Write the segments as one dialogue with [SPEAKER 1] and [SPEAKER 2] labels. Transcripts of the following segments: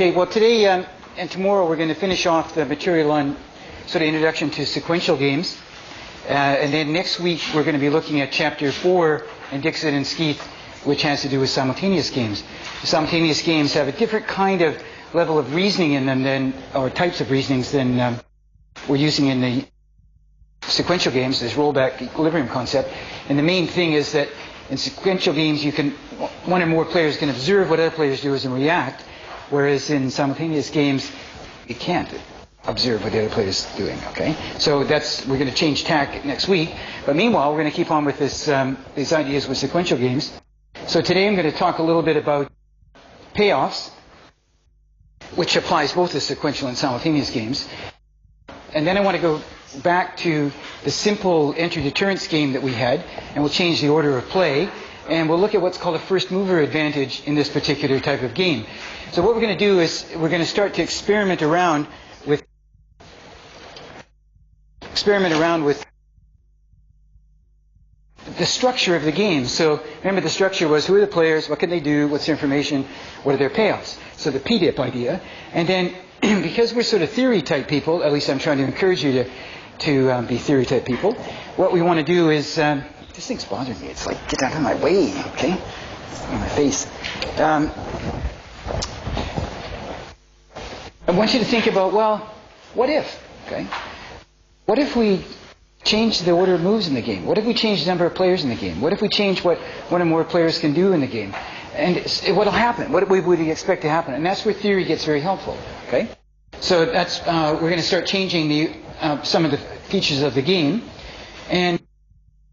[SPEAKER 1] Okay, well today and tomorrow we're going to finish off the material on sort of introduction to sequential games. And then next week we're going to be looking at chapter 4 in Dixon and Skeeth, which has to do with simultaneous games. The simultaneous games have a different kind of level of reasoning in them than, or types of reasonings than we're using in the sequential games, this rollback equilibrium concept. And the main thing is that in sequential games one or more players can observe what other players do and react, whereas in simultaneous games you can't observe what the other player is doing. Okay, so we're going to change tack next week. But meanwhile, we're going to keep on with these ideas with sequential games. So today I'm going to talk a little bit about payoffs, which applies both to sequential and simultaneous games. And then I want to go back to the simple entry deterrence game that we had, and we'll change the order of play, and we'll look at what's called a first mover advantage in this particular type of game. So what we're going to do is we're going to start to experiment around with the structure of the game. So remember, the structure was who are the players, what can they do, what's their information, what are their payoffs. So the PDIP idea. And then because we're sort of theory type people, at least I'm trying to encourage you to be theory type people, what we want to do is, this thing's bothering me, it's like, get out of my way, okay? In my face. I want you to think about, well, what if, okay? What if we change the order of moves in the game? What if we change the number of players in the game? What if we change what one or more players can do in the game? And what will happen? What would we expect to happen? And that's where theory gets very helpful, okay? So that's, we're going to start changing some of the features of the game. And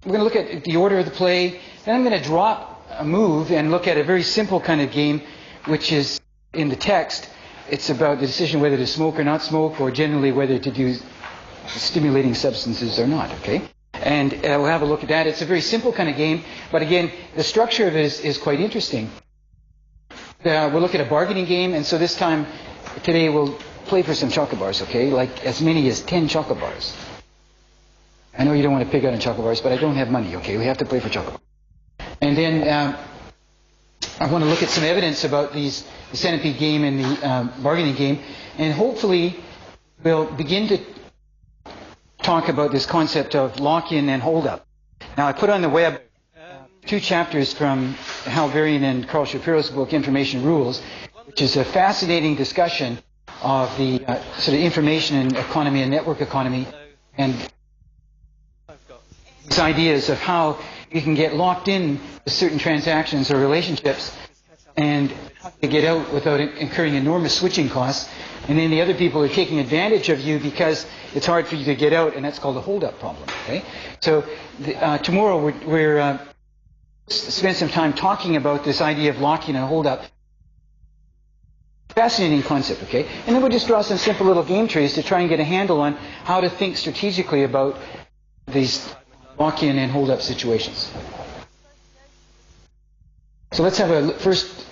[SPEAKER 1] we're going to look at the order of the play. Then I'm going to drop a move and look at a very simple kind of game, which is in the text. It's about the decision whether to smoke or not smoke, or generally whether to do stimulating substances or not, okay? And we'll have a look at that. It's a very simple kind of game, but again, the structure of it is quite interesting. We'll look at a bargaining game, and so this time, today we'll play for some chocolate bars, okay? Like as many as 10 chocolate bars. I know you don't want to pick out on chocolate bars, but I don't have money, okay? We have to play for chocolate bars. And then I want to look at some evidence about the centipede game and the bargaining game, and hopefully we'll begin to talk about this concept of lock-in and hold-up. Now, I put on the web 2 chapters from Hal Varian and Carl Shapiro's book, Information Rules, which is a fascinating discussion of the sort of information economy and network economy, and these ideas of how you can get locked in to certain transactions or relationships and how to get out without incurring enormous switching costs. And then the other people are taking advantage of you because it's hard for you to get out, and that's called a hold-up problem. Okay? So tomorrow we're spend some time talking about this idea of locking and hold-up. Fascinating concept, okay? And then we'll just draw some simple little game trees to try and get a handle on how to think strategically about these lock-in and hold-up situations. So let's have a first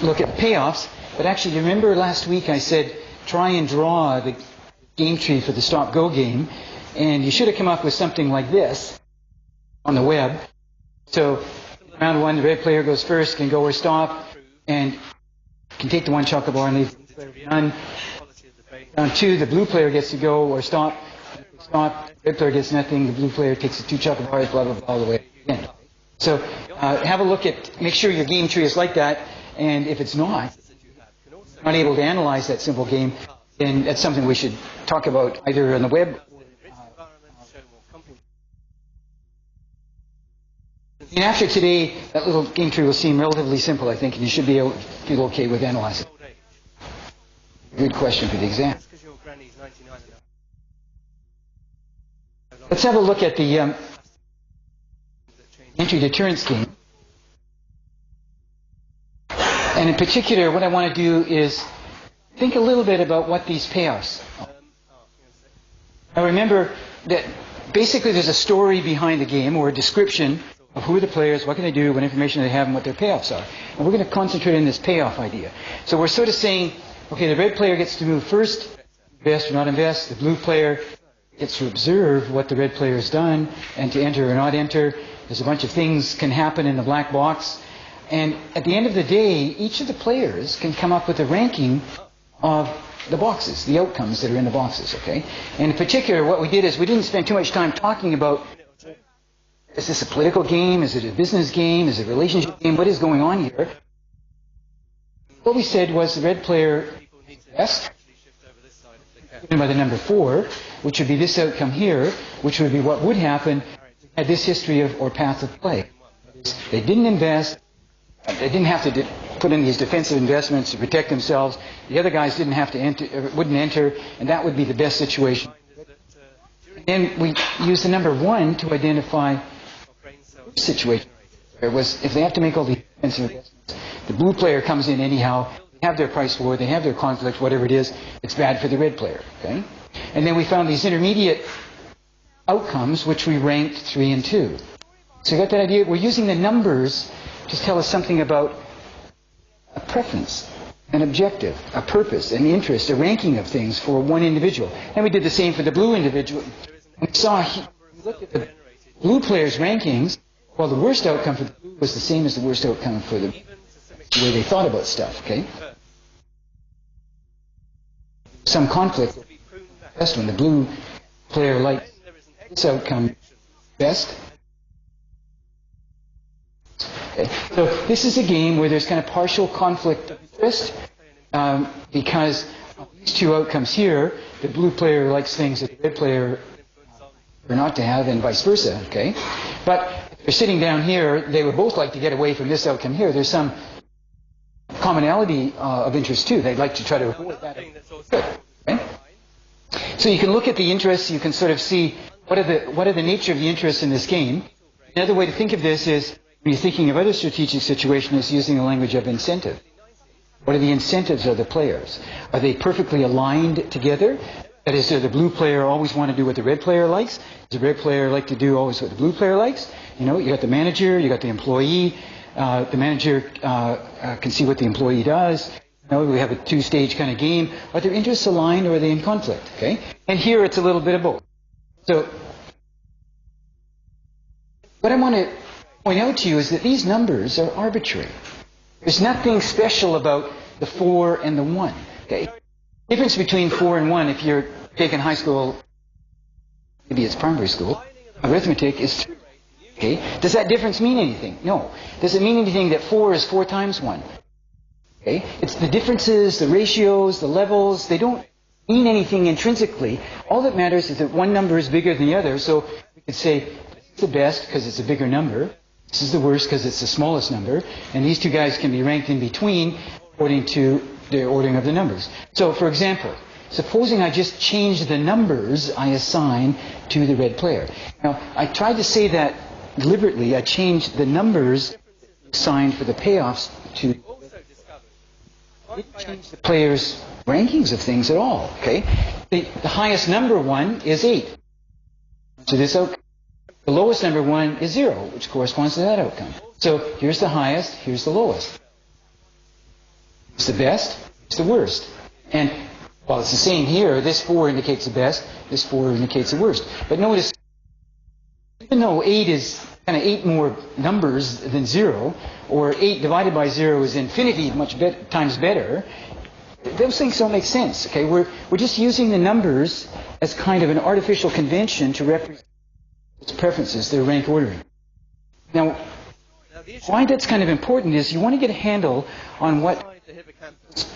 [SPEAKER 1] look at payoffs. But actually, remember last week I said try and draw the game tree for the stop-go game, and you should have come up with something like this on the web. So round 1, the red player goes first, can go or stop, and can take the 1 chocolate bar and leave the player behind. Round 2, the blue player gets to go or stop. Stop, the red player gets nothing, the blue player takes the 2 chocolate bars, blah, blah, blah, all the way again. So have a look at, make sure your game tree is like that, and if it's not able to analyze that simple game, then that's something we should talk about either on the web. And after today, that little game tree will seem relatively simple, I think, and you should be able to feel okay with analyzing. Good question for the exam. Let's have a look at the entry deterrence game. And in particular, what I want to do is think a little bit about what these payoffs are. Now remember that basically there's a story behind the game, or a description of who are the players, what can they do, what information they have, and what their payoffs are. And we're going to concentrate on this payoff idea. So we're sort of saying, okay, the red player gets to move first, invest or not invest. The blue player gets to observe what the red player has done and to enter or not enter. There's a bunch of things can happen in the black box. And at the end of the day, each of the players can come up with a ranking of the boxes, the outcomes that are in the boxes, okay? And in particular, what we did is we didn't spend too much time talking about, is this a political game? Is it a business game? Is it a relationship game? What is going on here? What we said was the red player is best, given by the number 4, which would be this outcome here, which would be what would happen at this history of or path of play. They didn't invest. They didn't have to put in these defensive investments to protect themselves. The other guys didn't have to enter, wouldn't enter, and that would be the best situation. Then we use the number 1 to identify the situation. It was if they have to make all these defensive investments, the blue player comes in anyhow. They have their price war, they have their conflict, whatever it is. It's bad for the red player. Okay, and then we found these intermediate outcomes, which we ranked 3 and 2. So you got that idea? We're using the numbers to tell us something about a preference, an objective, a purpose, an interest, a ranking of things for one individual. And we did the same for the blue individual. We saw, we looked at the blue players' rankings. Well, the worst outcome for the blue was the same as the worst outcome for the way they thought about stuff, okay? Some conflict. Best when the blue player liked this outcome best. Okay. So this is a game where there's kind of partial conflict of interest because of these two outcomes here, the blue player likes things that the red player are not to have, and vice versa. Okay, but if they're sitting down here, they would both like to get away from this outcome here. There's some commonality of interest too. They'd like to try to avoid that. Okay? So you can look at the interests. You can sort of see what are the nature of the interests in this game. Another way to think of this is, when you're thinking of other strategic situations, is using the language of incentive. What are the incentives of the players? Are they perfectly aligned together? That is, does the blue player always want to do what the red player likes? Does the red player like to do always what the blue player likes? You know, you got the manager, you got the employee. The manager can see what the employee does. You know, we have a two-stage kind of game. Are their interests aligned or are they in conflict? Okay, and here it's a little bit of both. So, what I want to point out to you is that these numbers are arbitrary. There's nothing special about the 4 and the 1. Okay? The difference between 4 and 1, if you're taking high school, maybe it's primary school, arithmetic is 3. Okay? Does that difference mean anything? No. Does it mean anything that 4 is 4 times 1? Okay? It's the differences, the ratios, the levels, they don't mean anything intrinsically. All that matters is that one number is bigger than the other, so we could say this is the best because it's a bigger number. This is the worst because it's the smallest number, and these two guys can be ranked in between according to the ordering of the numbers. So, for example, supposing I just change the numbers I assign to the red player. Now, I tried to say that deliberately. I changed the numbers assigned for the payoffs to... I didn't change the players' rankings of things at all, okay? The highest number 1 is 8. So this outcome. The lowest number 1 is 0, which corresponds to that outcome. So here's the highest, here's the lowest. It's the best, it's the worst. And while it's the same here, this 4 indicates the best, this 4 indicates the worst. But notice, even though 8 is kind of 8 more numbers than 0, or 8 divided by 0 is infinity times better, those things don't make sense. Okay, we're just using the numbers as kind of an artificial convention to represent its preferences, their rank ordering. Now, why that's kind of important is you want to get a handle on what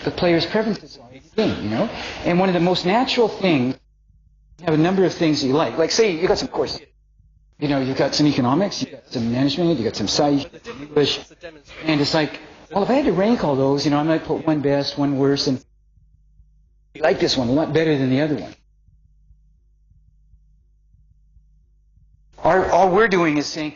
[SPEAKER 1] the player's preferences are in the game, you know? And one of the most natural things, you have a number of things you like. Like, say, you got some courses. You know, you've got some economics, you've got some management, you've got some science, English. And it's like, well, if I had to rank all those, you know, I might put one best, one worse, and I like this one a lot better than the other one. All we're doing is saying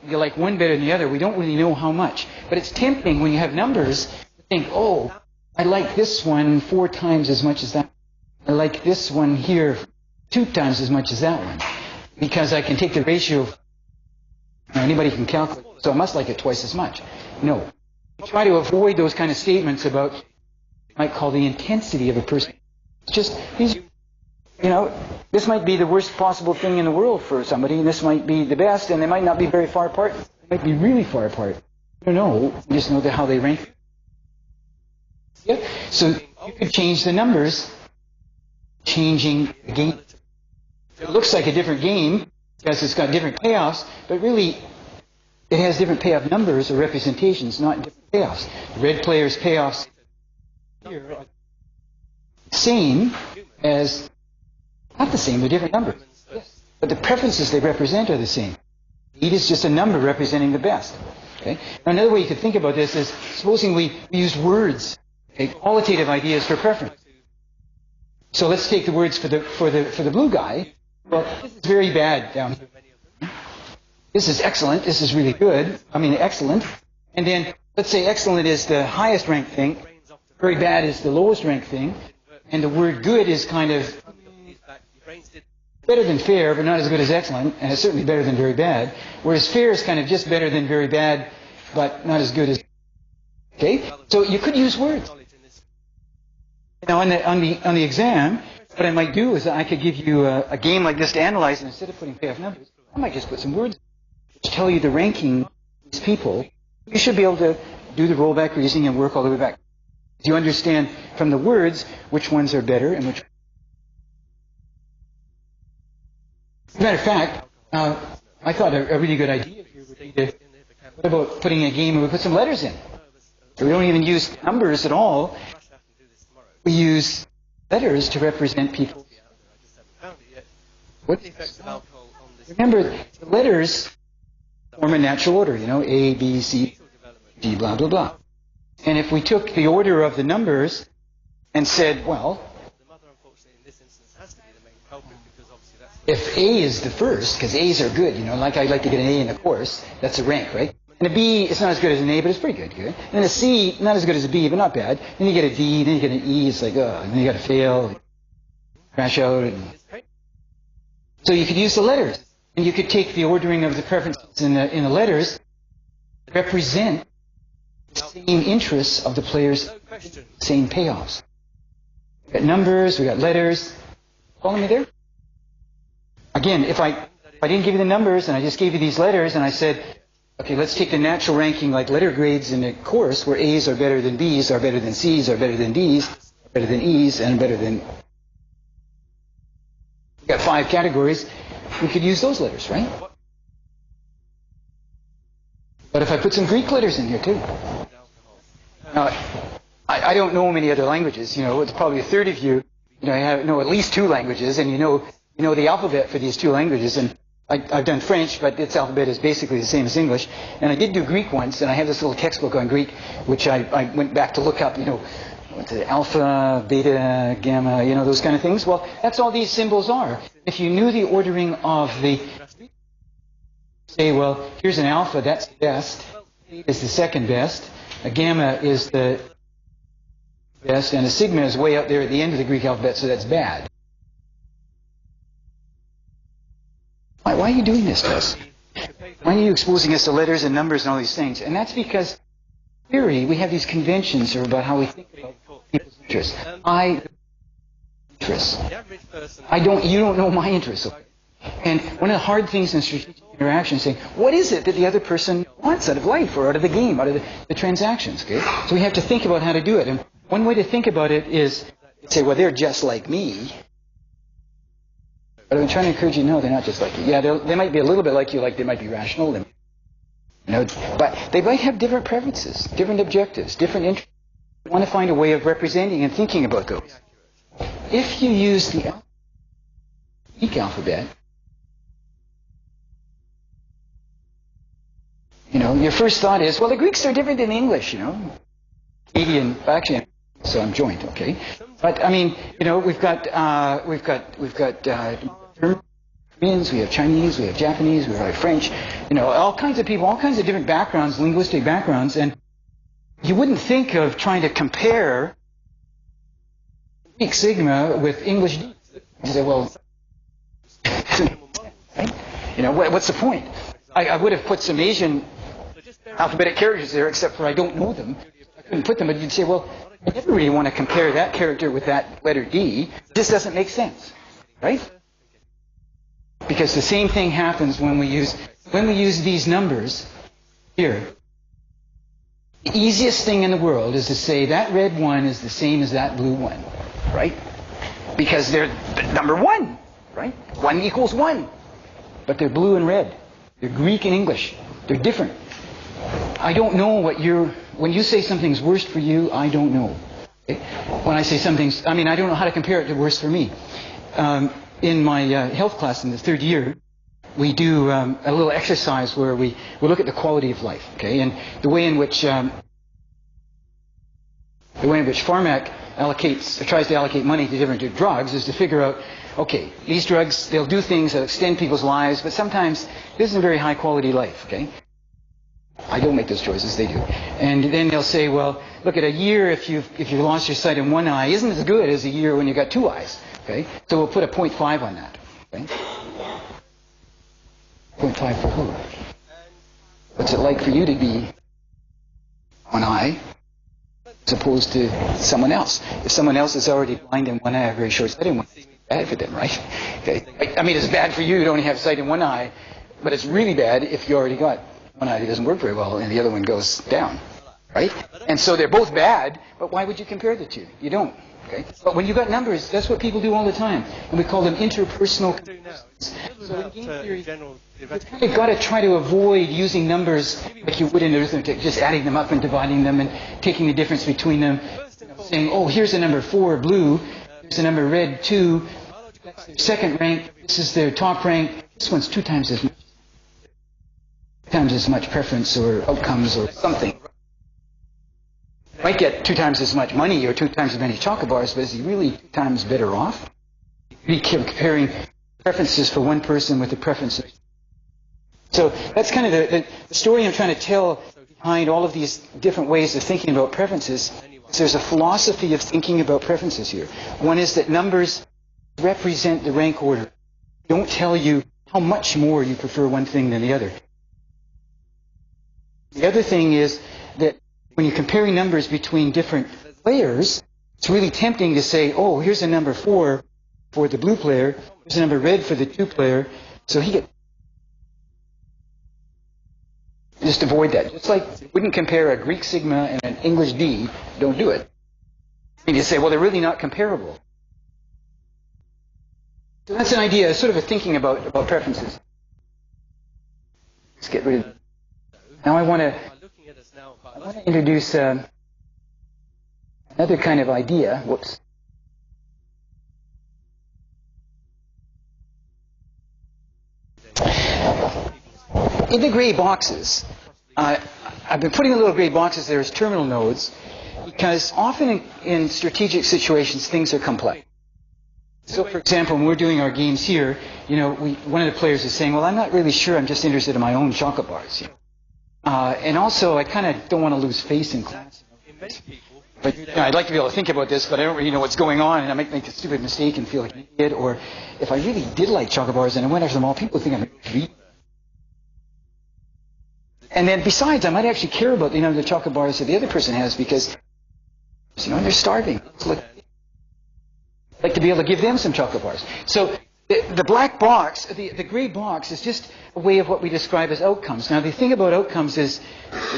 [SPEAKER 1] you like one better than the other. We don't really know how much. But it's tempting when you have numbers to think, oh, I like this one 4 times as much as that. I like this one here 2 times as much as that one. Because I can take the ratio, anybody can calculate, so I must like it twice as much. No. Try to avoid those kind of statements about what you might call the intensity of a person. It's just, you know, this might be the worst possible thing in the world for somebody, and this might be the best, and they might not be very far apart. They might be really far apart. don't know. We just know how they rank. Yeah. So you could change the numbers, changing the game. It looks like a different game because it's got different payoffs, but really it has different payoff numbers or representations, not different payoffs. The red player's payoffs here are the same as, not the same, they're different numbers. Yes. But the preferences they represent are the same. 8 is just a number representing the best. Okay? Now, another way you could think about this is, supposing we used words, okay, qualitative ideas for preference. So let's take the words for the blue guy. Well, this is very bad down here. This is excellent. This is really good. I mean, excellent. And then let's say excellent is the highest ranked thing. Very bad is the lowest ranked thing. And the word good is kind of better than fair, but not as good as excellent. And it's certainly better than very bad. Whereas fair is kind of just better than very bad, but not as good as... Okay? So you could use words. Now, on the exam, what I might do is I could give you a game like this to analyze, and instead of putting payoff numbers, I might just put some words which tell you the ranking of these people. You should be able to do the rollback reasoning and work all the way back. You understand from the words which ones are better and which... As a matter of fact, I thought a really good idea here would be to... What about putting a game where we put some letters in? So we don't even use numbers at all. We use letters to represent people. What? Remember, the letters form a natural order, you know, A, B, C, D, blah, blah, blah. And if we took the order of the numbers and said, well, if A is the first, because A's are good, you know, like I'd like to get an A in a course, that's a rank, right? And a B, it's not as good as an A, but it's pretty good. And then a C, not as good as a B, but not bad. Then you get a D, then you get an E, it's like, oh, and then you got to fail, crash out. And... So you could use the letters. And you could take the ordering of the preferences in the letters, represent the same interests of the players, same payoffs. We got numbers, we got letters. Following me there? Again, if I didn't give you the numbers and I just gave you these letters and I said, okay, let's take the natural ranking like letter grades in a course where A's are better than B's, are better than C's, are better than D's, are better than E's, and better than... We've got 5 categories. We could use those letters, right? But if I put some Greek letters in here too. Now, I don't know many other languages. You know, it's probably a third of you, know at least 2 languages, and you know the alphabet for these 2 languages. And I've done French, but its alphabet is basically the same as English. And I did do Greek once, and I have this little textbook on Greek, which I went back to look up, what's it, alpha, beta, gamma, those kind of things. Well, that's all these symbols are. If you knew the ordering of the... Say, well, here's an alpha, that's the best. Beta is the second best. A gamma is the best, and a sigma is way up there at the end of the Greek alphabet, so that's bad. Why are you doing this to us? Why are you exposing us to letters and numbers and all these things? And that's because, in theory, we have these conventions about how we think about people's interests. You don't know my interests. Okay? And one of the hard things in strategic interaction is saying, what is it that the other person wants out of life or out of the game, out of the transactions? Okay? So we have to think about how to do it. And one way to think about it is say, well, they're just like me. But I'm trying to encourage you, no, they're not just like you. Yeah, they might be a little bit like you, like they might be rational. But they might have different preferences, different objectives, different interests. You want to find a way of representing and thinking about those. If you use the Greek alphabet, your first thought is, well, the Greeks are different than the English, Canadian, actually, so I'm joint, okay? But I mean, we've got Koreans, we have Chinese, we have Japanese, we have French, all kinds of people, all kinds of different backgrounds, linguistic backgrounds, and you wouldn't think of trying to compare Greek sigma with English D. You say, well, right? What's the point? I would have put some Asian alphabetic characters there, except for I don't know them. I couldn't put them, but you'd say, well, I never really want to compare that character with that letter D. It just doesn't make sense, right? Because the same thing happens when we use these numbers here. The easiest thing in the world is to say that red one is the same as that blue one, right? Because they're number one, right? 1 equals 1. But they're blue and red. They're Greek and English. They're different. I don't know what when you say something's worst for you, I don't know. Okay? When I say something's, I don't know how to compare it to worst for me. In my health class in the 3rd year, we do a little exercise where we look at the quality of life, okay? And the way in which Pharmac tries to allocate money to different drugs is to figure out, okay, these drugs, they'll do things that extend people's lives, but sometimes this isn't a very high quality life, okay? I don't make those choices, they do. And then they'll say, well, look, at a year if you've lost your sight in one eye isn't as good as a year when you got 2 eyes, okay? So we'll put a 0.5 on that, okay? 0.5 for who? What's it like for you to be one eye as opposed to someone else? If someone else is already blind in one eye, a very short sight in one eye, it's bad for them, right? Okay. It's bad for you to only have sight in one eye, but it's really bad if you already got one eye that doesn't work very well and the other one goes down, right? And so they're both bad, but why would you compare the two? You don't. Okay? But when you've got numbers, that's what people do all the time. And we call them interpersonal comparisons. So in game theory, you've kind of got to try to avoid using numbers like you would in arithmetic, just adding them up and dividing them and taking the difference between them. Saying, oh, here's a number 4, blue. Here's a number red, 2. That's their second rank. This is their top rank. This one's 2 times as much preference or outcomes or something. Might get 2 times as much money or 2 times as many chocolate bars, but is he really 2 times better off? Really comparing preferences for one person with the preferences. So that's kind of the story I'm trying to tell behind all of these different ways of thinking about preferences. There's a philosophy of thinking about preferences here. One is that numbers represent the rank order. Don't tell you how much more you prefer one thing than the other. The other thing is that when you're comparing numbers between different players, it's really tempting to say, oh, here's a number 4 for the blue player, here's a number red for the 2 player, so he gets... Just avoid that. Just like you wouldn't compare a Greek sigma and an English D, don't do it. And you say, well, they're really not comparable. So that's an idea, sort of a thinking about preferences. Let's get rid of it. Now I want to introduce another kind of idea. Whoops. In the gray boxes, I've been putting the little gray boxes there as terminal nodes because often in strategic situations things are complex. So, for example, when we're doing our games here, one of the players is saying, well, I'm not really sure, I'm just interested in my own chocolate bars. And also, I kind of don't want to lose face in class. But I'd like to be able to think about this, but I don't really know what's going on, and I might make a stupid mistake and feel like an idiot. Or if I really did like chocolate bars and I went after them all, people would think I'm a treat. And then besides, I might actually care about the chocolate bars that the other person has because they're starving. I'd like to be able to give them some chocolate bars. So the black box, the gray box, is just a way of what we describe as outcomes. Now, the thing about outcomes is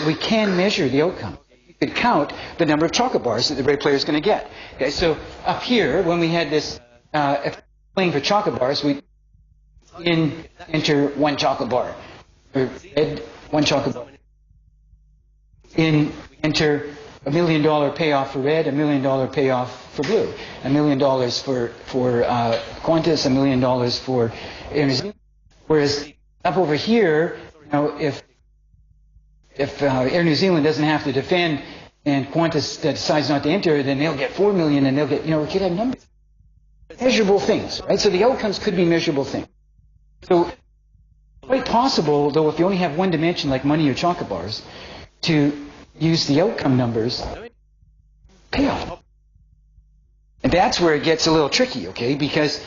[SPEAKER 1] we can measure the outcome. You could count the number of chocolate bars that the red player is going to get. Okay, so up here, when we had this, if playing for chocolate bars, we enter 1 chocolate bar. Red, 1 chocolate bar. Enter $1 million payoff for red, $1 million payoff for blue, $1 million for Qantas, $1 million for Air New Zealand. Whereas up over here, if Air New Zealand doesn't have to defend and Qantas decides not to enter, then they'll get $4 million and they'll get, we could have numbers. Measurable things, right? So the outcomes could be measurable things. So quite possible, though, if you only have one dimension like money or chocolate bars, to use the outcome numbers, payoff. And that's where it gets a little tricky, okay? Because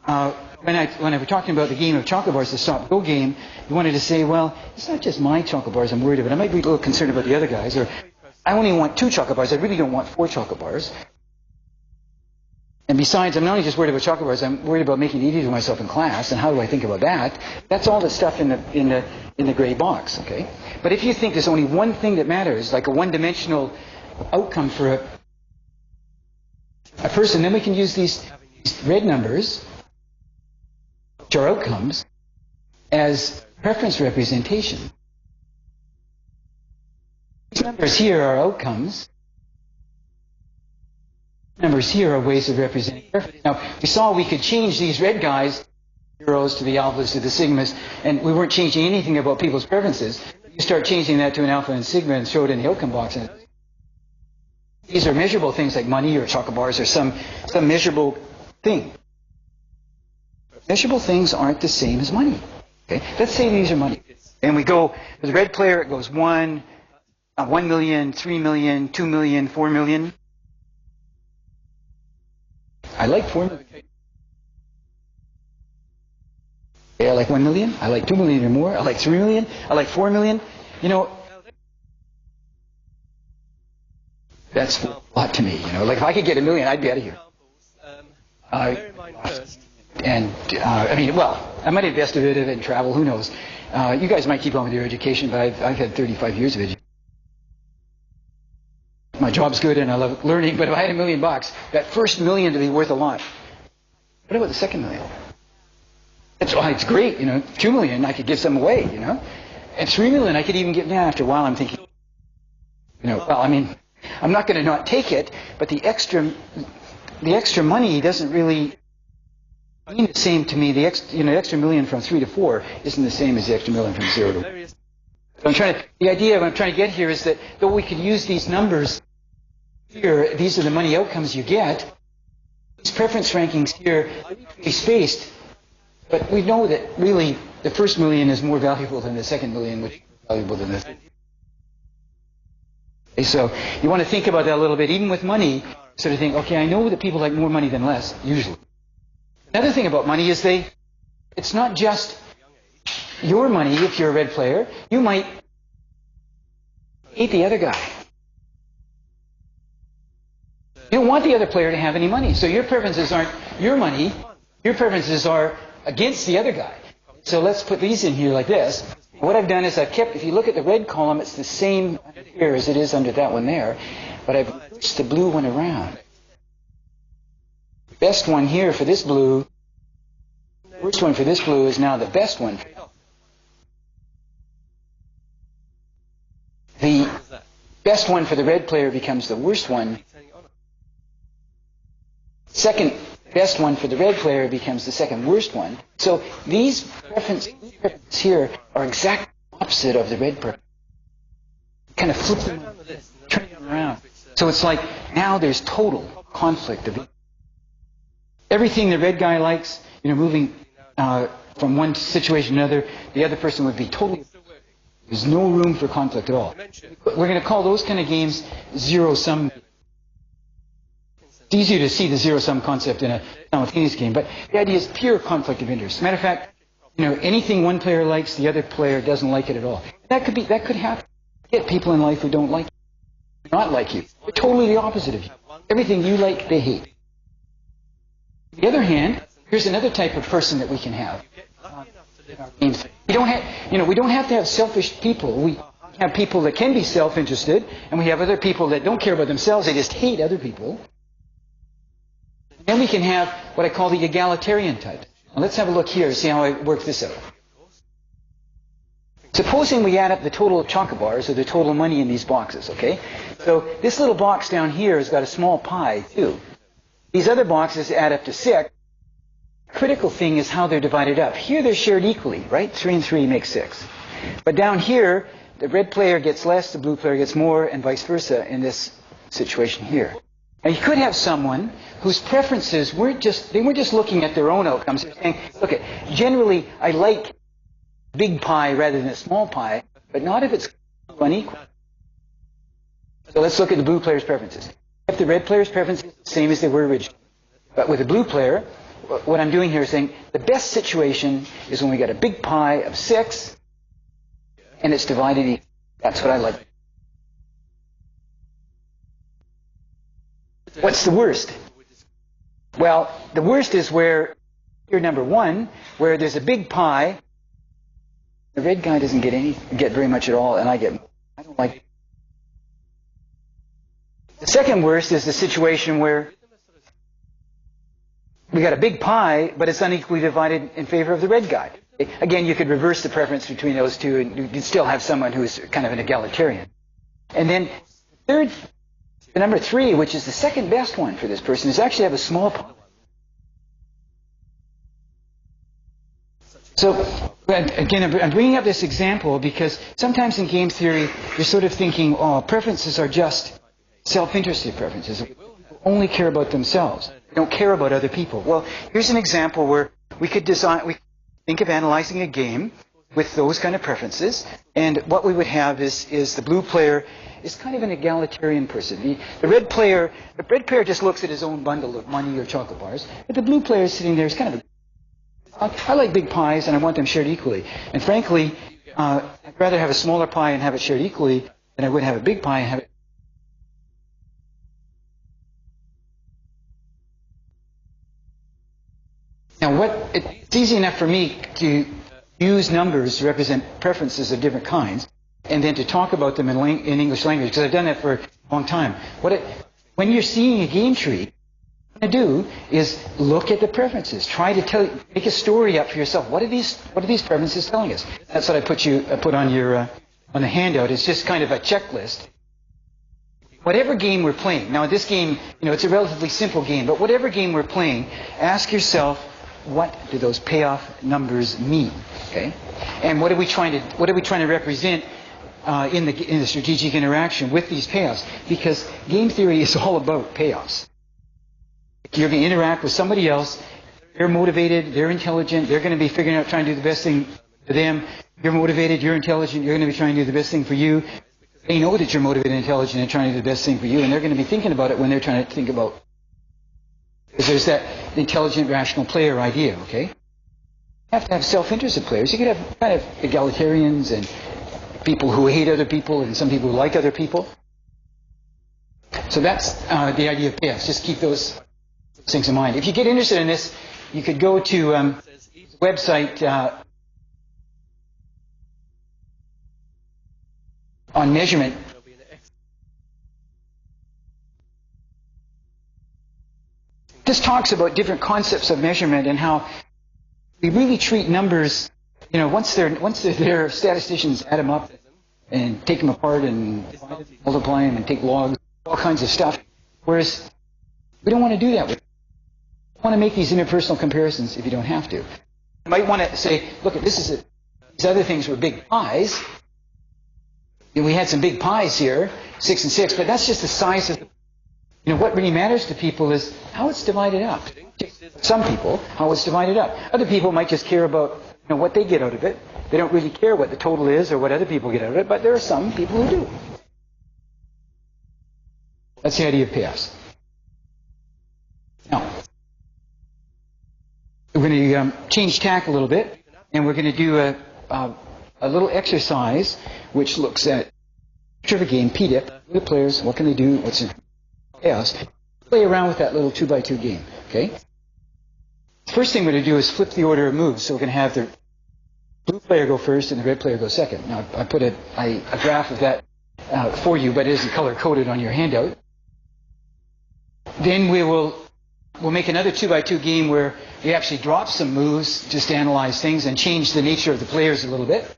[SPEAKER 1] when I was talking about the game of chocolate bars, the stop-go game, you wanted to say, well, it's not just my chocolate bars I'm worried about. I might be a little concerned about the other guys. Or I only want 2 chocolate bars. I really don't want 4 chocolate bars. And besides, I'm not only just worried about chocolate bars, I'm worried about making it easy for myself in class, and how do I think about that? That's all the stuff in the in the gray box, okay? But if you think there's only one thing that matters, like a one-dimensional outcome for a person, then we can use these red numbers, which are outcomes, as preference representation. These numbers here are outcomes. Numbers here are ways of representing preference. Now, we saw we could change these red guys, zeros to the alphas to the sigmas, and we weren't changing anything about people's preferences. You start changing that to an alpha and sigma and show it in the outcome box. And these are measurable things like money or chocolate bars or some measurable thing. Measurable things aren't the same as money. Okay? Let's say these are money. And we go, for the red player, it goes 1 million, 3 million, 2 million, 4 million. I like 4 million. Yeah, I like 1 million. I like 2 million or more. I like 3 million. I like 4 million. You know, that's a lot to me. You know, like if I could get 1 million, I'd be out of here. I mean, well, I might invest a bit of it in travel. Who knows? You guys might keep on with your education, but I've had 35 years of education. My job's good and I love learning, but if I had $1 million, that first million to be worth a lot. What about the second million? It's great, you know. 2 million, I could give some away, you know. And 3 million, I could even give. Now, after a while, I'm thinking, you know, well, I mean, I'm not going to not take it, but the extra money doesn't really mean the same to me. The extra million from 3 to 4 isn't the same as the extra million from 0 to 1. So the idea I'm trying to get here is that though we could use these numbers here, these are the money outcomes you get. These preference rankings here are spaced, but we know that really the first million is more valuable than the second million, which is more valuable than the third. Okay, so you want to think about that a little bit, even with money, sort of think, okay, I know that people like more money than less, usually. Another thing about money is it's not just your money if you're a red player. You might hate the other guy. You don't want the other player to have any money. So your preferences aren't your money. Your preferences are against the other guy. So let's put these in here like this. What I've done is I've kept, if you look at the red column, it's the same here as it is under that one there. But I've pushed the blue one around. The best one here for this blue, the worst one for this blue is now the best one. The best one for the red player becomes the worst one. Second best one for the red player becomes the second worst one. So these preferences here are exactly opposite of the red preference. Kind of flip them, turn them around. So it's like now there's total conflict of everything the red guy likes, you know, moving from one situation to another, the other person would be totally. There's no room for conflict at all. We're going to call those kind of games zero-sum. It's easier to see the zero-sum concept in a simultaneous game, but the idea is pure conflict of interest. Matter of fact, you know, anything one player likes, the other player doesn't like it at all. That could happen. You get people in life who don't like you, not like you. They're totally the opposite of you. Everything you like, they hate. On the other hand, here's another type of person that we can have. We don't have to have selfish people. We have people that can be self-interested, and we have other people that don't care about themselves. They just hate other people. Then we can have what I call the egalitarian type. Now let's have a look here, see how I work this out. Supposing we add up the total of chocolate bars or the total money in these boxes, okay? So this little box down here has got a small pie, too. These other boxes add up to 6. Critical thing is how they're divided up. Here they're shared equally, right? 3 and 3 make 6. But down here, the red player gets less, the blue player gets more, and vice versa in this situation here. Now you could have someone whose preferences weren't just looking at their own outcomes. They're saying, look, generally I like big pie rather than a small pie, but not if it's unequal. So let's look at the blue player's preferences. If the red player's preferences are the same as they were originally. But with the blue player, what I'm doing here is saying the best situation is when we got a big pie of 6 and it's divided equally. That's what I like. What's the worst? Well, the worst is where you're number 1, where there's a big pie, The red guy doesn't get very much at all, and I don't like it. The second worst is the situation where we got a big pie, but it's unequally divided in favor of the red guy. Again, you could reverse the preference between those two, and you'd still have someone who's kind of an egalitarian. And then third, the number 3, which is the second best one for this person, is actually have a small pie. So, again, I'm bringing up this example because sometimes in game theory, you're sort of thinking, oh, preferences are just self-interested preferences. People only care about themselves. They don't care about other people. Well, here's an example where we could think of analyzing a game with those kind of preferences, and what we would have is the blue player is kind of an egalitarian person. The red player just looks at his own bundle of money or chocolate bars, but the blue player is sitting there is kind of I like big pies and I want them shared equally. And frankly, I'd rather have a smaller pie and have it shared equally than I would have a big pie and have it. Now, it's easy enough for me to use numbers to represent preferences of different kinds, and then to talk about them in English language, because I've done that for a long time. When you're seeing a game tree, what you want to do is look at the preferences. Try to make a story up for yourself. What are these preferences telling us? That's what I put on on the handout. It's just kind of a checklist. Whatever game we're playing. Now, this game, it's a relatively simple game, but whatever game we're playing, ask yourself, what do those payoff numbers mean? Okay, and what are we trying to represent in the strategic interaction with these payoffs? Because game theory is all about payoffs. You're going to interact with somebody else. They're motivated. They're intelligent. They're going to be figuring out, trying to do the best thing for them. You're motivated. You're intelligent. You're going to be trying to do the best thing for you. They know that you're motivated, intelligent, and trying to do the best thing for you, and they're going to be thinking about it when they're trying to think about. Because there's that intelligent, rational player idea. Okay, you have to have self-interested players. You could have kind of egalitarians and people who hate other people, and some people who like other people. So that's the idea of payoffs. Just keep those things in mind. If you get interested in this, you could go to the website on measurement. This talks about different concepts of measurement and how we really treat numbers. Once they're there, statisticians add them up and take them apart and multiply them and take logs, all kinds of stuff. Whereas we don't want to do that. You want to make these interpersonal comparisons if you don't have to. You might want to say, look, these other things were big pies. And we had some big pies here, 6 and 6, but that's just the size of what really matters to people is how it's divided up. Some people, how it's divided up. Other people might just care about what they get out of it. They don't really care what the total is or what other people get out of it, but there are some people who do. That's the idea of payoffs. Now, we're going to change tack a little bit, and we're going to do a little exercise which looks at picture of a game, PDIP, the players, what can they do, what's in payoffs. Play around with that little 2x2 game, okay? First thing we're going to do is flip the order of moves. So we're going to have the blue player go first and the red player go second. Now, I put a graph of that for you, but it isn't color-coded on your handout. Then we'll make another 2x2 game where we actually drop some moves just to analyze things and change the nature of the players a little bit.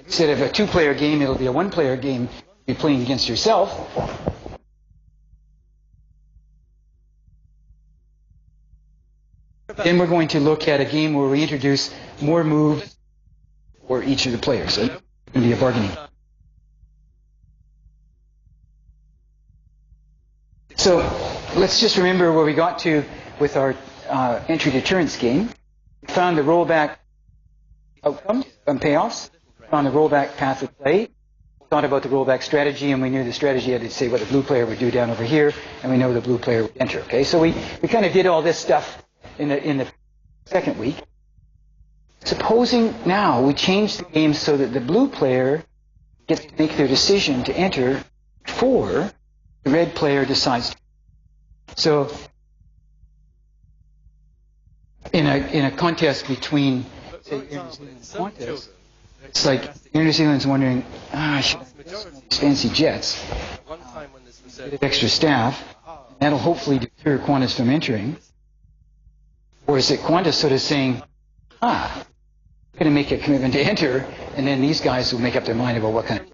[SPEAKER 1] Instead of a 2-player game, it'll be a 1-player game. You're playing against yourself. Then we're going to look at a game where we introduce more moves for each of the players. So it's going to be a bargaining. So let's just remember where we got to with our entry deterrence game. We found the rollback outcomes and payoffs. We found the rollback path of play. We thought about the rollback strategy, and we knew the strategy had to say what the blue player would do down over here, and we know the blue player would enter. Okay, so we kind of did all this stuff in the second week. Supposing now we change the game so that the blue player gets to make their decision to enter before the red player decides to. So in a contest between, say, It's like New Zealand's wondering, should I invest in these fancy jets? A bit of extra staff. That'll hopefully deter Qantas from entering. Or is it Qantas sort of saying, we're going to make a commitment to enter, and then these guys will make up their mind about what kind of...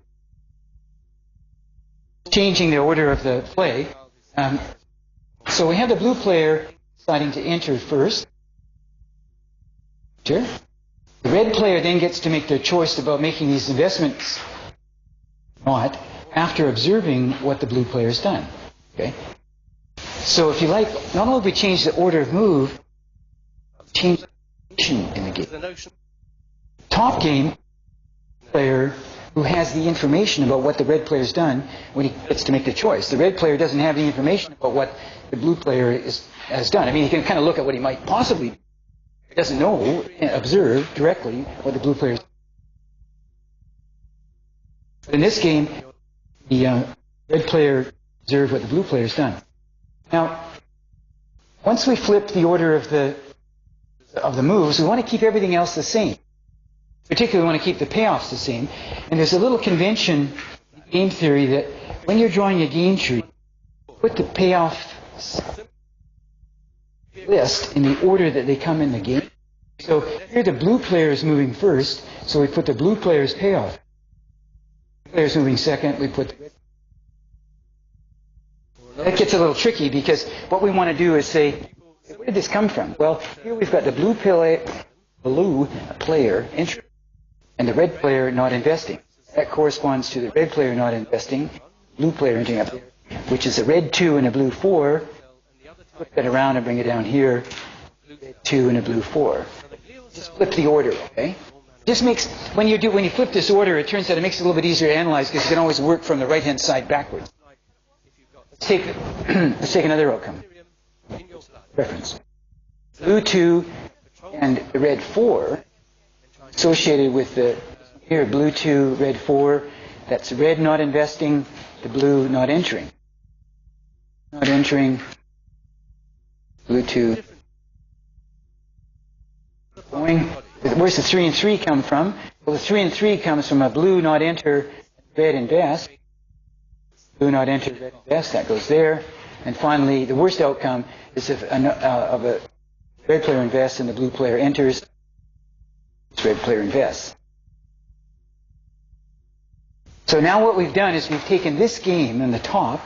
[SPEAKER 1] Changing the order of the play. So we have the blue player deciding to enter first. Sure. The red player then gets to make their choice about making these investments, not after observing what the blue player's done. Okay. So if you like, not only do we change the order of move, change the position in the game. Top game player who has the information about what the red player's done when he gets to make the choice. The red player doesn't have the information about what the blue player has done. I mean, he can kind of look at what he might possibly do. He doesn't know, observe directly what the blue player's done. In this game, the red player observed what the blue player's done. Now, once we flip the order of the moves, we want to keep everything else the same. Particularly, we want to keep the payoffs the same. And there's a little convention in game theory that when you're drawing a game tree, put the payoff list in the order that they come in the game. So here the blue player is moving first, so we put the blue player's payoff. The player is moving second, we put the red. That gets a little tricky because what we want to do is say, where did this come from? Well, here we've got the blue player entering and the red player not investing. That corresponds to the red player not investing, blue player entering up there, which is a red 2 and a blue 4. Flip that around and bring it down here, red 2 and a blue 4. Just flip the order, okay? Just makes, when you flip this order, it turns out it makes it a little bit easier to analyze because you can always work from the right-hand side backwards. Let's take another outcome. Reference. Blue 2 and the red 4 associated with the here blue 2, red 4. That's red not investing, the blue not entering. Not entering, blue 2 going. Where's the 3 and 3 come from? Well, the 3 and 3 comes from a blue not enter, red invest. Blue not enter, red invest. That goes there. And finally, the worst outcome is if of a red player invests and the blue player enters, this red player invests. So now what we've done is we've taken this game on the top,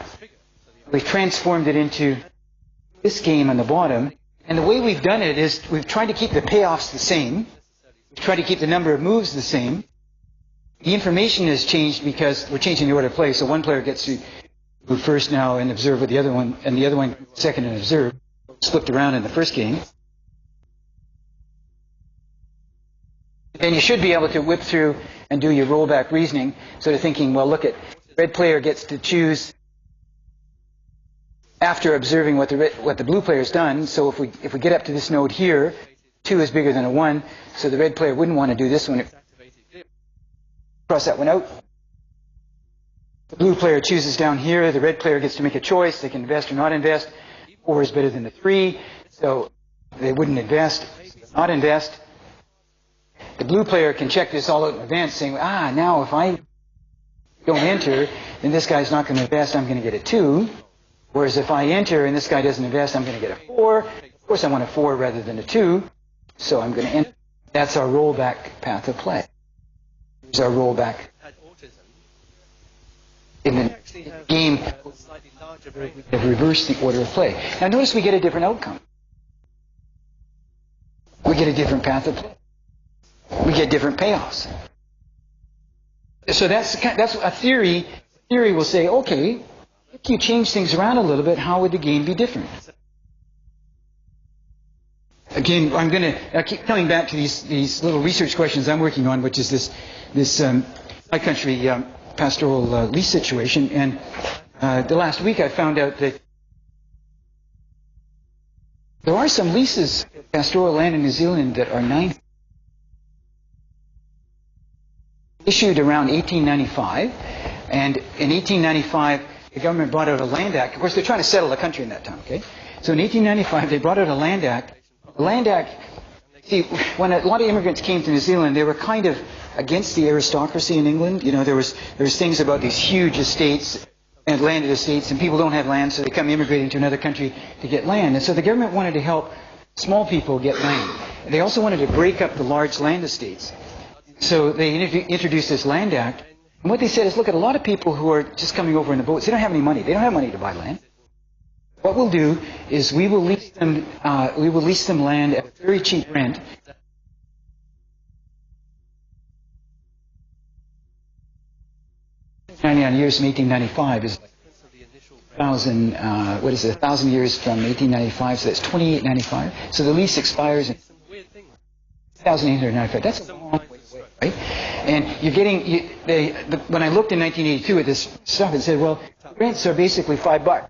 [SPEAKER 1] we've transformed it into this game on the bottom, and the way we've done it is we've tried to keep the payoffs the same, we've tried to keep the number of moves the same. The information has changed because we're changing the order of play, so one player gets to move first now and observe what the other one, and the other one second and observe. It's flipped around in the first game. Then you should be able to whip through and do your rollback reasoning, sort of thinking, well, look at, red player gets to choose after observing what the blue player's done. So if we get up to this node here, 2 is bigger than a 1, so the red player wouldn't want to do this one. Cross that one out. The blue player chooses down here. The red player gets to make a choice. They can invest or not invest. 4 is better than the 3, so they wouldn't invest, not invest. The blue player can check this all out in advance, saying, now if I don't enter, then this guy's not going to invest, I'm going to get a 2. Whereas if I enter and this guy doesn't invest, I'm going to get a 4. Of course, I want a 4 rather than a 2, so I'm going to enter. That's our rollback path of play. Here's our rollback. In the game, we reverse the order of play. Now notice we get a different outcome. We get a different path of play. We get different payoffs. So that's a theory. Theory will say, okay, if you change things around a little bit, how would the game be different? Again, I'm going to keep coming back to these little research questions I'm working on, which is this high country pastoral lease situation. And the last week I found out that there are some leases of pastoral land in New Zealand that are issued around 1895. And in 1895, the government brought out a land act. Of course, they're trying to settle the country in that time, okay? So in 1895, they brought out a land act. The land act, see, when a lot of immigrants came to New Zealand, they were kind of against the aristocracy in England. You know, there was things about these huge estates and landed estates, and people don't have land, so they come immigrating to another country to get land. And so the government wanted to help small people get land. They also wanted to break up the large land estates. So they introduced this Land Act. And what they said is, look, at a lot of people who are just coming over in the boats, they don't have any money. They don't have money to buy land. What we'll do is we will lease them land at a very cheap rent. 99 years from 1895 is 1,000 years from 1895, so that's 2895. So the lease expires in 1,895. That's a long way away, right? And you're getting, when I looked in 1982 at this stuff, it said, well, rents are basically $5.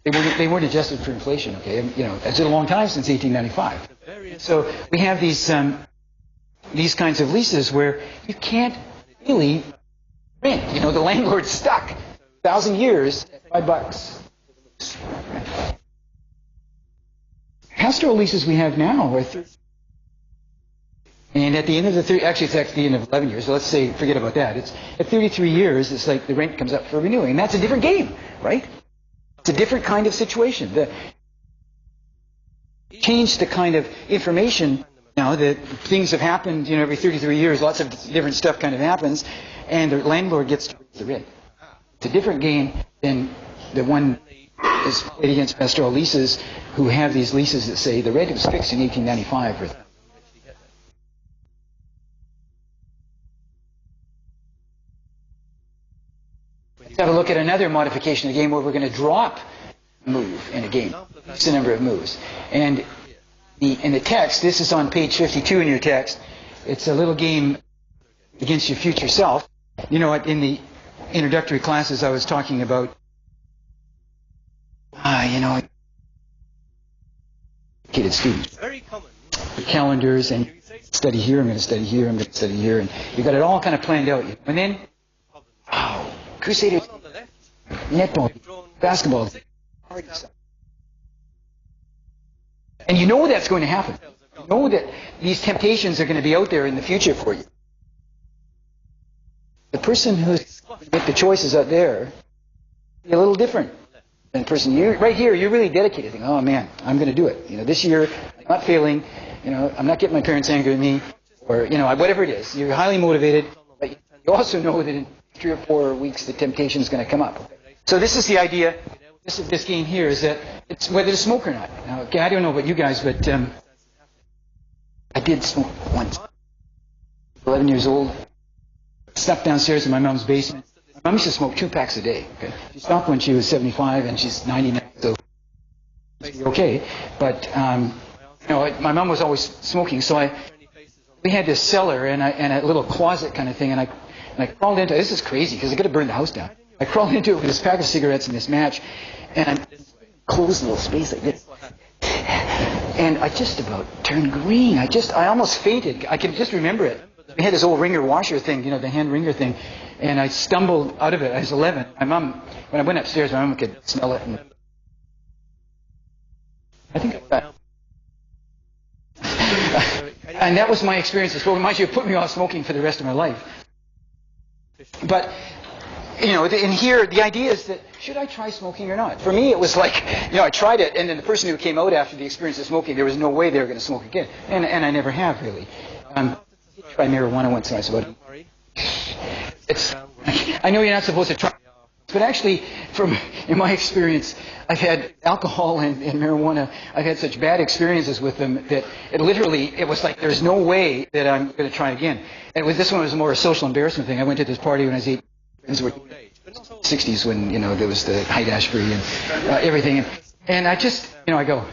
[SPEAKER 1] They weren't adjusted for inflation, okay? And, you know, it's a long time since 1895. So we have these kinds of leases where you can't really rent. You know, the landlord's stuck. 1,000 years at $5. Pastoral leases we have now are and at the end of actually it's at the end of 11 years, so let's say, forget about that. It's at 33 years, it's like the rent comes up for renewing. And that's a different game, right? It's a different kind of situation. Change the kind of information now that things have happened, you know, every 33 years, lots of different stuff kind of happens, and the landlord gets to raise the rent. It's a different game than the one is played against pastoral leases who have these leases that say the rent was fixed in 1895. Let's have a look at another modification of the game where we're going to drop a move in a game. It's the number of moves. And in the text, this is on page 52 in your text, it's a little game against your future self. You know what, in the introductory classes I was talking about, educated students. Very common. The calendars, and study here, I'm going to study here, I'm going to study here, and you got it all kind of planned out. And then, Crusaders, netball, basketball, and you know that's going to happen. You know that these temptations are going to be out there in the future for you. The person who's make the choices out there is a little different than the person right here. You're really dedicated. Thinking, oh man, I'm going to do it. You know, this year I'm not failing. You know, I'm not getting my parents angry at me, or you know, whatever it is. You're highly motivated, but you also know that in 3 or 4 weeks the temptation is going to come up. So this is the idea. This game here is that it's whether to smoke or not. Now, okay, I don't know about you guys, but I did smoke once. 11 years old. Snuck downstairs in my mom's basement. My mom used to smoke 2 packs a day. Okay, she stopped when she was 75, and she's 99, so she's okay. But you know, my mom was always smoking, so we had this cellar and a little closet kind of thing, and I crawled into. This is crazy because I could have burned the house down. I crawled into it with this pack of cigarettes and this match, and I closed a little space like this. And I just about turned green. I almost fainted. I can just remember it. We had this old wringer washer thing, you know, the hand wringer thing, and I stumbled out of it. I was 11. My mom, when I went upstairs, my mom could smell it. And I think and that was my experience of smoking. Mind you, it put me off smoking for the rest of my life. But, you know, in here, the idea is that, should I try smoking or not? For me, it was like, you know, I tried it, and then the person who came out after the experience of smoking, there was no way they were going to smoke again. And I never have, really. Try marijuana once in a while. I know you're not supposed to try, but actually, in my experience, I've had alcohol and marijuana. I've had such bad experiences with them that it was like there's no way that I'm going to try again. And this one was more a social embarrassment thing. I went to this party when I was 8. Friends were 60s when, you know, there was the Haight Ashbury and everything, and I just, you know, I go.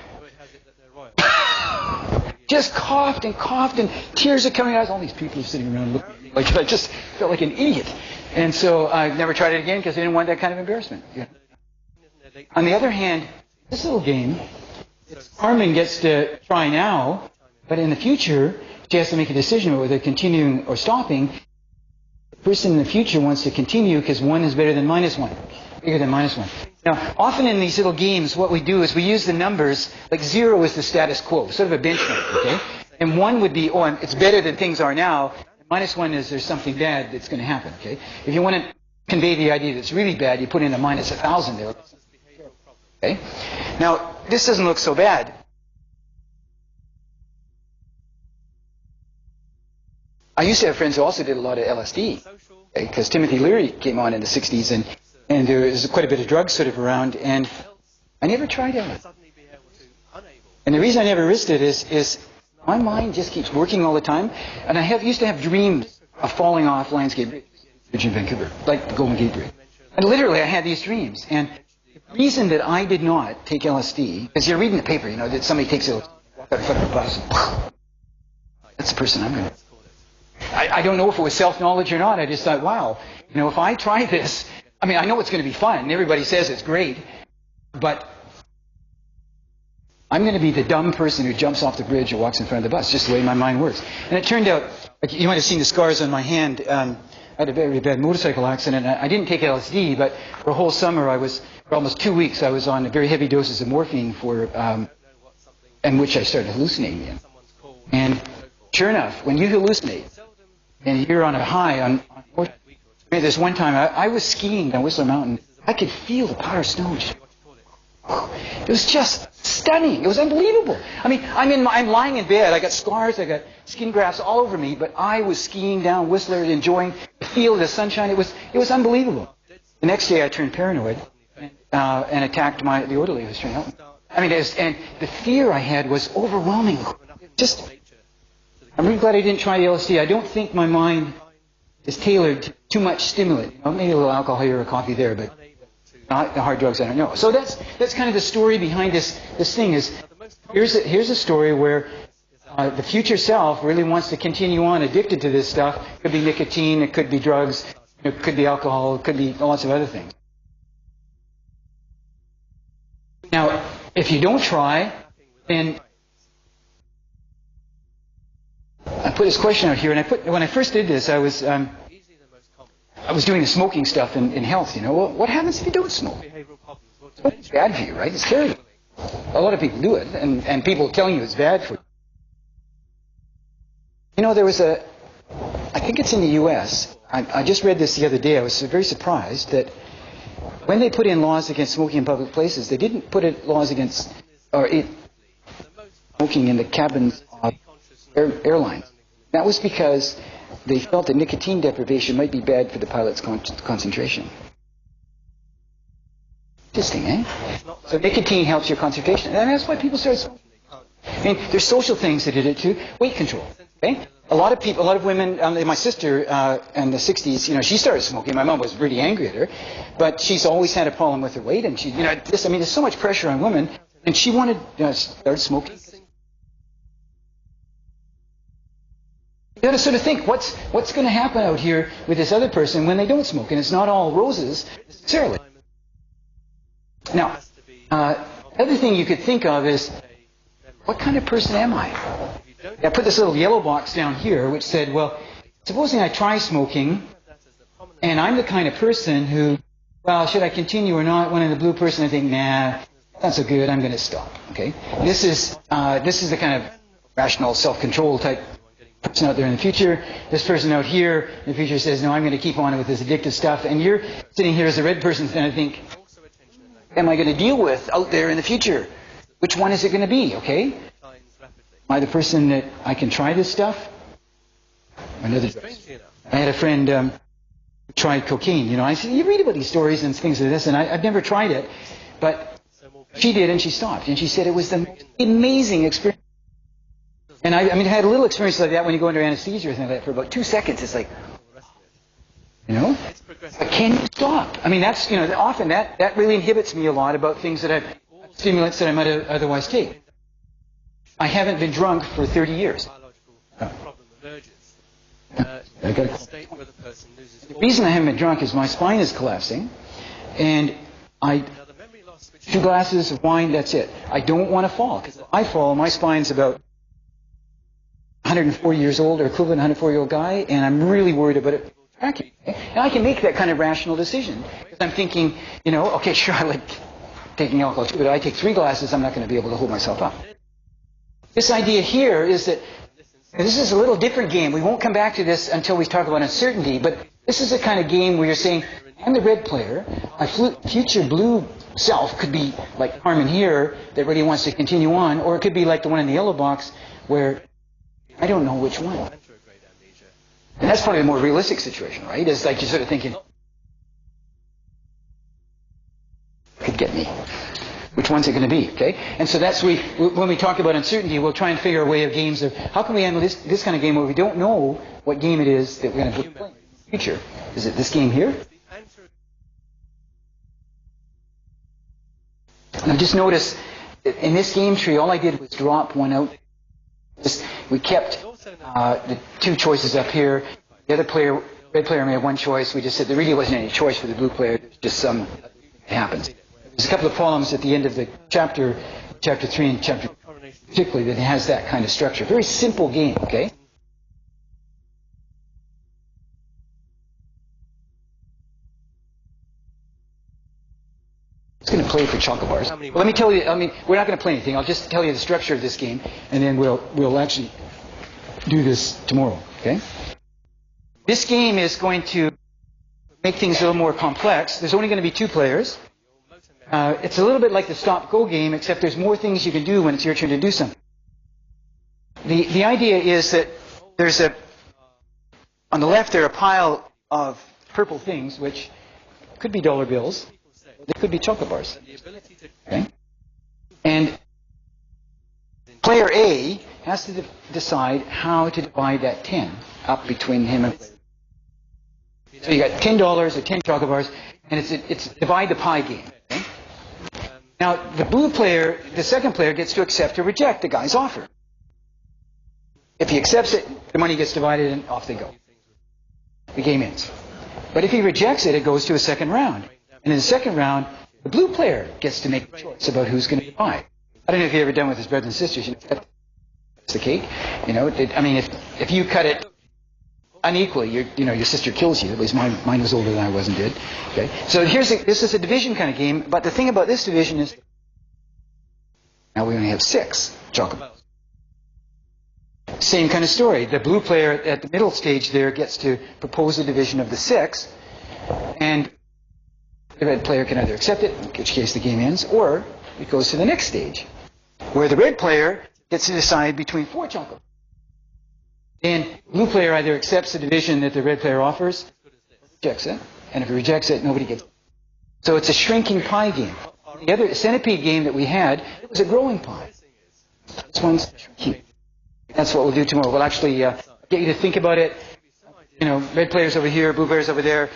[SPEAKER 1] Just coughed, and tears are coming out. All these people are sitting around looking at me like I just felt like an idiot. And so I never tried it again because I didn't want that kind of embarrassment. Yeah. On the other hand, this little game, Carmen gets to try now, but in the future, she has to make a decision whether continuing or stopping. The person in the future wants to continue because 1 is better than -1, bigger than -1. Now, often in these little games, what we do is we use the numbers, like 0 is the status quo, sort of a benchmark, okay? And 1 would be, oh, it's better than things are now. -1 is there's something bad that's going to happen, okay? If you want to convey the idea that it's really bad, you put in a -1,000 there. Okay? Now, this doesn't look so bad. I used to have friends who also did a lot of LSD, because Timothy Leary came on in the 60s, and there was quite a bit of drugs sort of around, and I never tried LSD. And the reason I never risked it is my mind just keeps working all the time, and I used to have dreams of falling off Lionsgate Bridge in Vancouver, like the Golden Gate Bridge. And literally, I had these dreams, and the reason that I did not take LSD, because you're reading the paper, you know, that somebody takes it, walk out in front of a bus, and that's the person I'm going to. I don't know if it was self-knowledge or not. I just thought, wow, you know, if I try this, I mean, I know it's going to be fun, and everybody says it's great, but I'm going to be the dumb person who jumps off the bridge or walks in front of the bus, just the way my mind works. And it turned out, like, you might have seen the scars on my hand. I had a very bad motorcycle accident. I didn't take LSD, but for a whole summer, for almost 2 weeks, I was on very heavy doses of morphine and which I started hallucinating in. And sure enough, when you hallucinate, and you're on a high on morphine, this one time, I was skiing down Whistler Mountain. I could feel the powder snow. It was just stunning. It was unbelievable. I mean, I'm lying in bed. I got scars. I got skin grafts all over me. But I was skiing down Whistler, enjoying the feel of the sunshine. It was unbelievable. The next day, I turned paranoid and attacked the orderly who was trying to help me. I mean, and the fear I had was overwhelming. I'm really glad I didn't try the LSD. I don't think my mind is tailored to too much stimulant. You know, maybe a little alcohol here or coffee there, but not the hard drugs, I don't know. So that's kind of the story behind this thing. Here's a story where the future self really wants to continue on addicted to this stuff. It could be nicotine, it could be drugs, it could be alcohol, it could be lots of other things. Now, if you don't try, then I put this question out here, and when I first did this, I was doing the smoking stuff in health, you know. Well, what happens if you don't smoke? It's bad for you, right? It's terrible. A lot of people do it, and people telling you it's bad for you. You know, there was I think it's in the U.S., I just read this the other day. I was very surprised that when they put in laws against smoking in public places, they didn't put in laws against smoking in the cabins of airlines. That was because they felt that nicotine deprivation might be bad for the pilot's concentration. Interesting, eh? So nicotine helps your concentration. And that's why people started smoking. I mean, there's social things that did it too. Weight control. Okay? A lot of women, my sister in the 60s, you know, she started smoking. My mom was really angry at her. But she's always had a problem with her weight. And she, you know, there's so much pressure on women. And she wanted to start smoking. You got to sort of think, what's going to happen out here with this other person when they don't smoke? And it's not all roses necessarily. Now, the other thing you could think of is, what kind of person am I? I put this little yellow box down here which said, well, supposing I try smoking, and I'm the kind of person who, well, should I continue or not? When I'm the blue person, I think, nah, not so good, I'm going to stop. Okay, this is the kind of rational, self-control type person out there in the future. This person out here in the future says, no, I'm going to keep on with this addictive stuff. And you're sitting here as a red person, and I think, am I going to deal with out there in the future? Which one is it going to be, okay? Am I the person that I can try this stuff? Another drugs. I had a friend who tried cocaine. You know, I said, you read about these stories and things like this, and I've never tried it. But she did, and she stopped. And she said it was the most amazing experience. And I mean, I had a little experience like that when you go under anesthesia or something like that for about 2 seconds. It's like, you know, but can you stop? I mean, that's, you know, often that really inhibits me a lot about things that stimulants that I might otherwise take. I haven't been drunk for 30 years. The reason I haven't been drunk is my spine is collapsing, and 2 glasses of wine, that's it. I don't want to fall, because if I fall, my spine's about 140 years old, or equivalent 140-year-old guy, and I'm really worried about it cracking. And I can make that kind of rational decision. Because I'm thinking, you know, okay, sure, I like taking alcohol too, but I take 3 glasses, I'm not going to be able to hold myself up. This idea here is that Now, this is a little different game. We won't come back to this until we talk about uncertainty, but this is the kind of game where you're saying, I'm the red player, my future blue self could be like Harmon here, that really wants to continue on, or it could be like the one in the yellow box, where I don't know which one. And that's probably a more realistic situation, right? It's like you're sort of thinking, could get me. Which one's it going to be, okay? And so that's when we talk about uncertainty, we'll try and figure a way of games of how can we handle this kind of game where we don't know what game it is that we're going to play in the future. Is it this game here? Now just notice, in this game tree, all I did was drop one out. We kept the two choices up here. The other player, red player, may have one choice. We just said there really wasn't any choice for the blue player. There's just some, it happens. There's a couple of problems at the end of the chapter 3 and chapter 4, particularly, that has that kind of structure. Very simple game, okay? It's going to play for chocolate bars. Well, let me tell you, we're not going to play anything. I'll just tell you the structure of this game, and then we'll actually do this tomorrow, okay? This game is going to make things a little more complex. There's only going to be 2 players. It's a little bit like the stop-go game, except there's more things you can do when it's your turn to do something. The idea is that there's on the left there are a pile of purple things, which could be dollar bills, they could be chocolate bars. Okay? And player A has to decide how to divide that 10 up between him and player. So you got $10 or 10 chocolate bars, and it's divide the pie game. Okay? Now, the blue player, the second player, gets to accept or reject the guy's offer. If he accepts it, the money gets divided and off they go. The game ends. But if he rejects it, it goes to a second round. And in the second round, the blue player gets to make a choice about who's going to buy. I don't know if you've ever done with his brothers and sisters. You know, that's the cake. You know, if you cut it unequally, your sister kills you. At least mine was older than I was and did. Okay, so this is a division kind of game. But the thing about this division is now we only have 6 chocolate bars. Same kind of story. The blue player at the middle stage there gets to propose a division of the 6, and the red player can either accept it, in which case the game ends, or it goes to the next stage, where the red player gets to decide between 4 chocolate. And the blue player either accepts the division that the red player offers, or rejects it, and if he rejects it, nobody gets it. So it's a shrinking pie game. The other centipede game that we had was a growing pie. This one's shrinking. That's what we'll do tomorrow. We'll actually get you to think about it. Red player's over here, blue player's over there.